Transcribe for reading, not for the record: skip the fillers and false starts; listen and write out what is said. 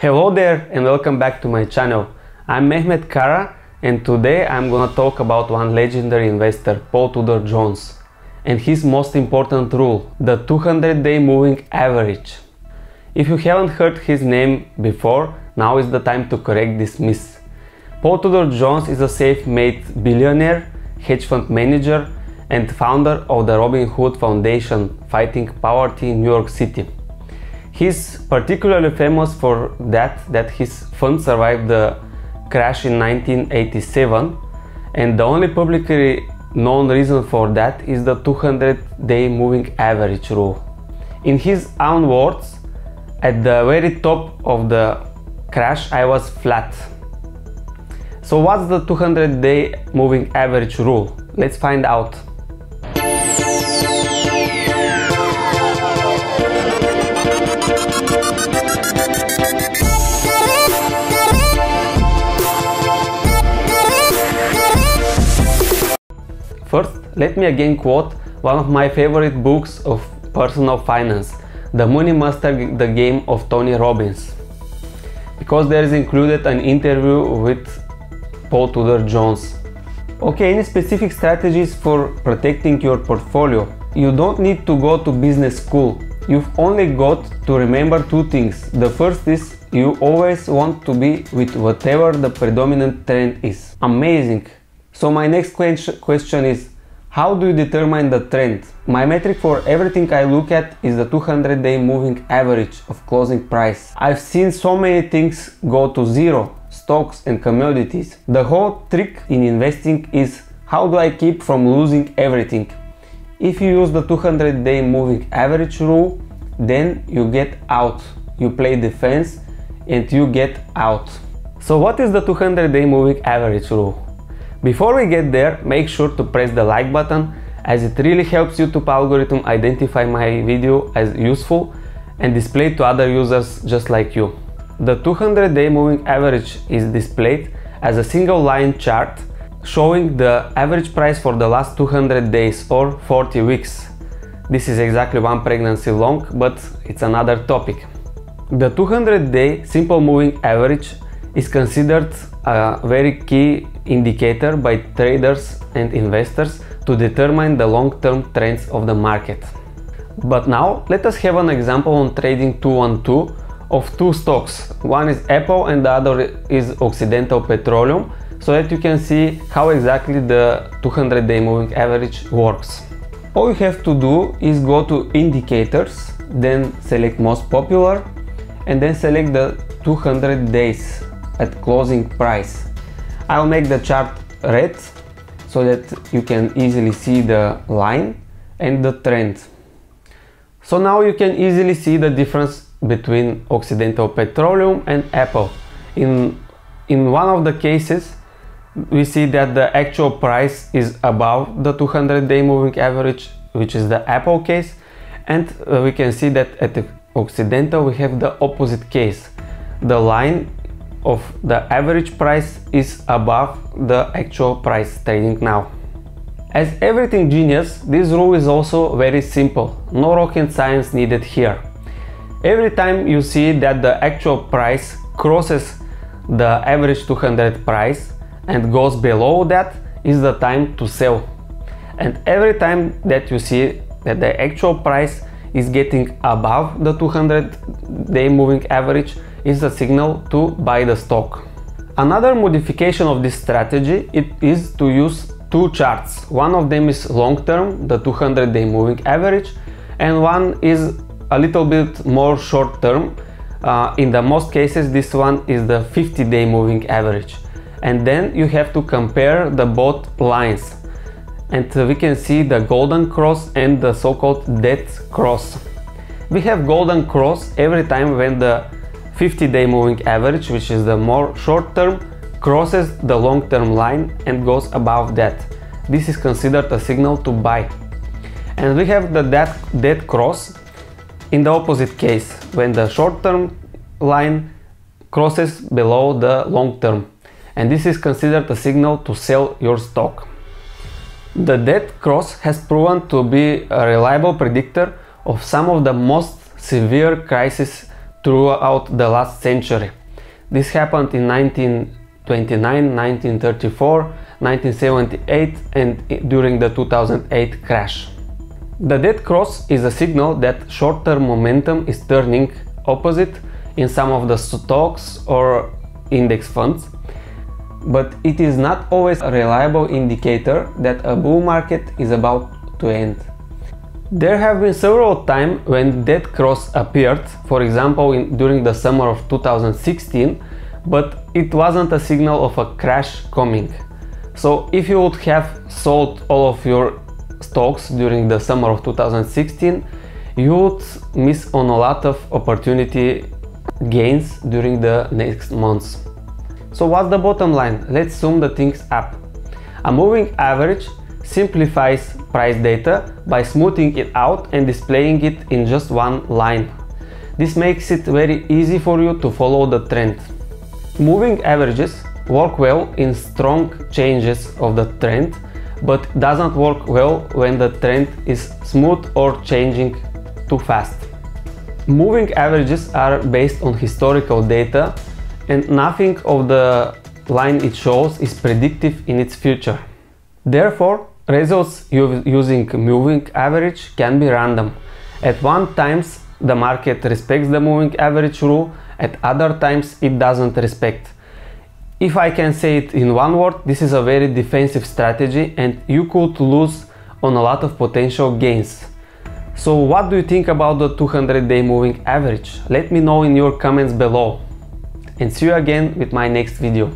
Hello there and welcome back to my channel. I'm Mehmet Kara and today I'm gonna talk about one legendary investor, Paul Tudor Jones, and his most important rule, the 200-day moving average. If you haven't heard his name before, now is the time to correct this myth. Paul Tudor Jones is a self-made billionaire, hedge fund manager and founder of the Robin Hood Foundation fighting poverty in New York City. He's particularly famous for that his fund survived the crash in 1987, and the only publicly known reason for that is the 200-day moving average rule. In his own words, at the very top of the crash I was flat. So what's the 200-day moving average rule? Let's find out. First, let me again quote one of my favorite books of personal finance, The Money Master, The Game of Tony Robbins, because there is included an interview with Paul Tudor Jones. Okay, any specific strategies for protecting your portfolio? You don't need to go to business school. You've only got to remember two things. The first is you always want to be with whatever the predominant trend is. Amazing! So my next question is, how do you determine the trend? My metric for everything I look at is the 200-day moving average of closing price. I've seen so many things go to zero, stocks and commodities. The whole trick in investing is how do I keep from losing everything? If you use the 200-day moving average rule, then you get out. You play defense and you get out. So what is the 200-day moving average rule? Before we get there, make sure to press the like button, as it really helps YouTube algorithm identify my video as useful and display to other users just like you. The 200-day moving average is displayed as a single line chart showing the average price for the last 200 days or 40 weeks. This is exactly one pregnancy long, but it's another topic. The 200-day simple moving average is considered a very key indicator by traders and investors to determine the long-term trends of the market. But now let us have an example on trading 2-on-2 of two stocks. One is Apple and the other is Occidental Petroleum, so that you can see how exactly the 200-day moving average works. All you have to do is go to indicators, then select most popular and then select the 200 days at closing price. I'll make the chart red so that you can easily see the line and the trend. So now you can easily see the difference between Occidental Petroleum and Apple. In one of the cases we see that the actual price is above the 200-day moving average, which is the Apple case, and we can see that at the Occidental we have the opposite case. The line of the average price is above the actual price trading now. As everything genius, this rule is also very simple, no rocket science needed here. Every time you see that the actual price crosses the average 200 price and goes below that is the time to sell. And every time that you see that the actual price is getting above the 200-day moving average is a signal to buy the stock. Another modification of this strategy is to use two charts. One of them is long-term, the 200-day moving average, and one is a little bit more short-term. In the most cases this one is the 50-day moving average. And then you have to compare the both lines. And we can see the golden cross and the so-called dead cross. We have golden cross every time when the 50-day moving average, which is the more short-term, crosses the long-term line and goes above that. This is considered a signal to buy. And we have the dead cross in the opposite case, when the short-term line crosses below the long-term. And this is considered a signal to sell your stock. The dead cross has proven to be a reliable predictor of some of the most severe crises throughout the last century. This happened in 1929, 1934, 1978 and during the 2008 crash. The dead cross is a signal that short-term momentum is turning opposite in some of the stocks or index funds, but it is not always a reliable indicator that a bull market is about to end. There have been several times when dead cross appeared, for example during the summer of 2016, but it wasn't a signal of a crash coming. So if you would have sold all of your stocks during the summer of 2016, you would miss on a lot of opportunity gains during the next months. So what's the bottom line? Let's sum the things up. A moving average simplifies price data by smoothing it out and displaying it in just one line. This makes it very easy for you to follow the trend. Moving averages work well in strong changes of the trend, but doesn't work well when the trend is smooth or changing too fast. Moving averages are based on historical data, and nothing of the line it shows is predictive in its future. Therefore, results using moving average can be random. At one times the market respects the moving average rule, at other times it doesn't respect. If I can say it in one word, this is a very defensive strategy and you could lose on a lot of potential gains. So what do you think about the 200-day moving average? Let me know in your comments below. And see you again with my next video.